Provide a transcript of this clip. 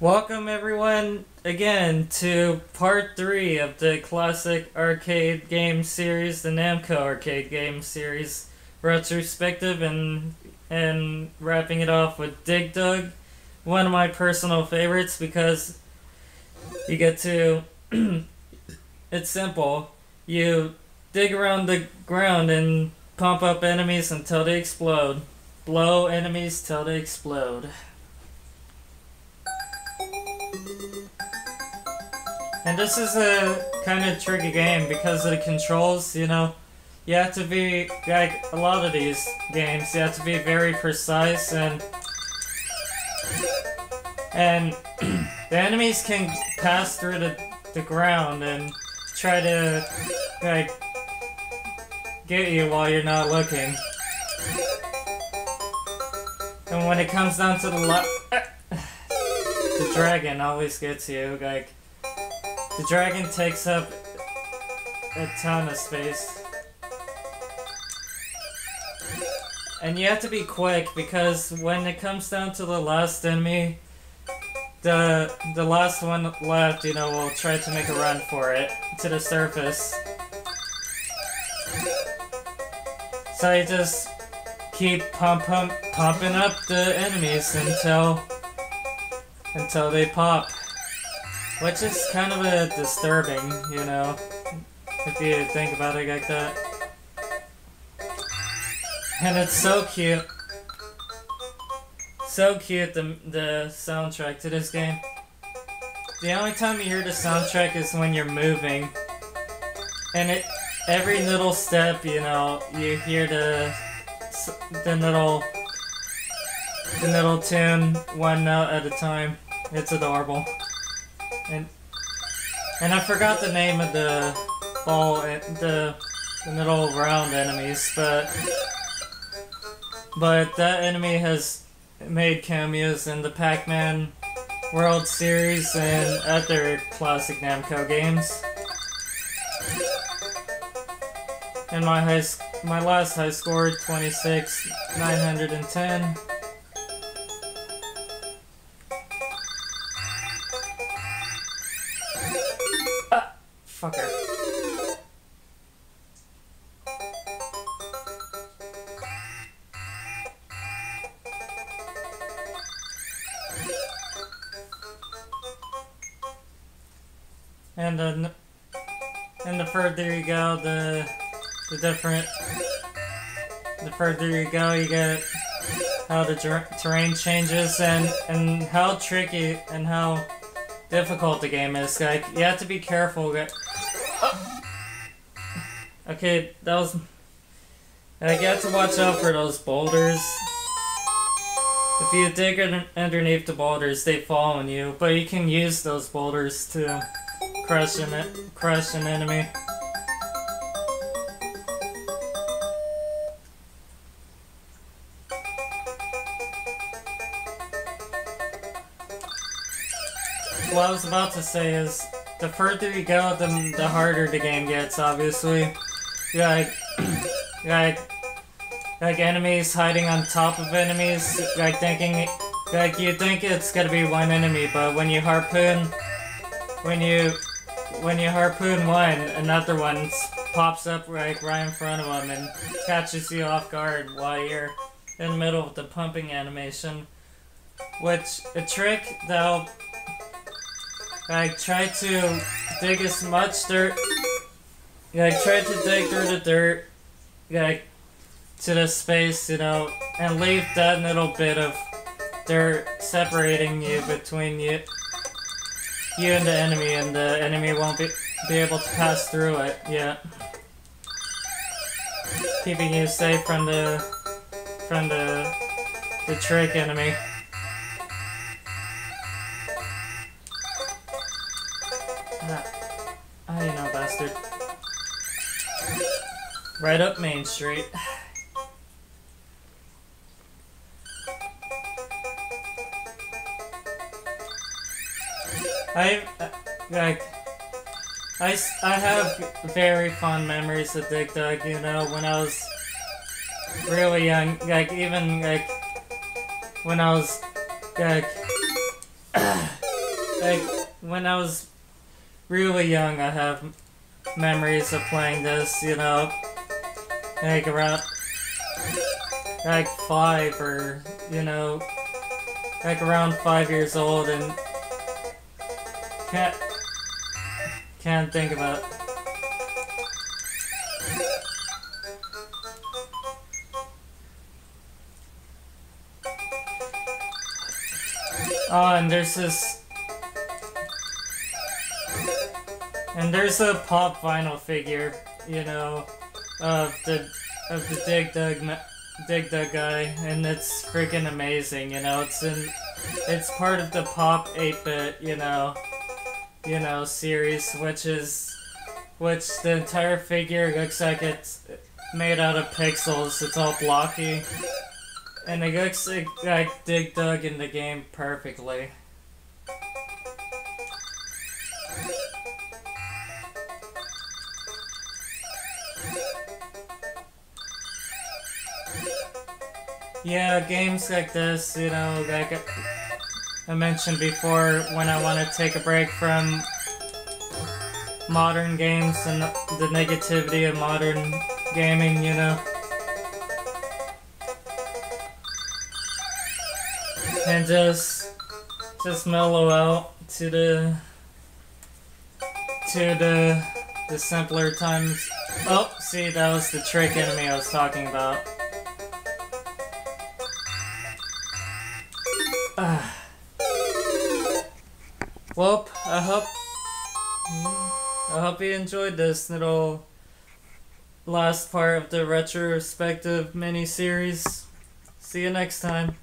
Welcome everyone again to part 3 of the classic arcade game series, the Namco arcade game series retrospective, and wrapping it off with Dig Dug, one of my personal favorites because you get to it's simple. You dig around the ground and pump up enemies until they explode. Blow enemies till they explode. And this is a kind of tricky game because of the controls, you know. You have to be, like a lot of these games, you have to be very precise and the enemies can pass through the ground and try to, like, get you while you're not looking. And when it comes down to the dragon always gets you, like, the dragon takes up a ton of space. And you have to be quick because when it comes down to the last enemy, the last one left, you know, will try to make a run for it to the surface. So you just keep pumping up the enemies until they pop. Which is kind of a disturbing, you know, if you think about it like that. And it's so cute. So cute, the soundtrack to this game. The only time you hear the soundtrack is when you're moving. And every little step, you know, you hear the little tune one note at a time. It's adorable. And I forgot the name of the ball, the little round enemies, but that enemy has made cameos in the Pacman World Series and other classic Namco games. And my last high score, 26,910. Fucker. And the further you go, the further you go, you get how the terrain changes and how tricky and how difficult the game is. Like, you have to be careful. Okay, that was... Like, you have to watch out for those boulders. If you dig underneath the boulders, they fall on you, but you can use those boulders to crush an enemy. What I was about to say is, the further you go, the harder the game gets, obviously. Like enemies hiding on top of enemies, like you think it's gonna be one enemy, but when you harpoon one, another one pops up right in front of them and catches you off guard while you're in the middle of the pumping animation. Which, a trick that'll, like, try to dig as much dirt, like, try to dig through the dirt, like, to the space, you know, and leave that little bit of dirt separating you between you and the enemy won't be able to pass through it yet. Keeping you safe from the trick enemy. You know, bastard. Right up Main Street. I have very fond memories of Dig Dug, you know, when I was really young, like, even, like, when I was, like, like, when I was really young, I have memories of playing this, you know, like around, like 5 or, you know, like around 5 years old, and can't think about it. Oh, and there's a pop vinyl figure, you know, of the Dig Dug guy, and it's freaking amazing, you know. It's part of the Pop 8-bit, you know, series, which the entire figure looks like it's made out of pixels. It's all blocky. And it looks like Dig Dug in the game perfectly. Yeah, games like this, you know, like I mentioned before, when I want to take a break from modern games and the negativity of modern gaming, you know. And just mellow out to the simpler times. Oh, see, that was the trick enemy I was talking about. Well, I hope you enjoyed this little last part of the retrospective mini-series. See you next time.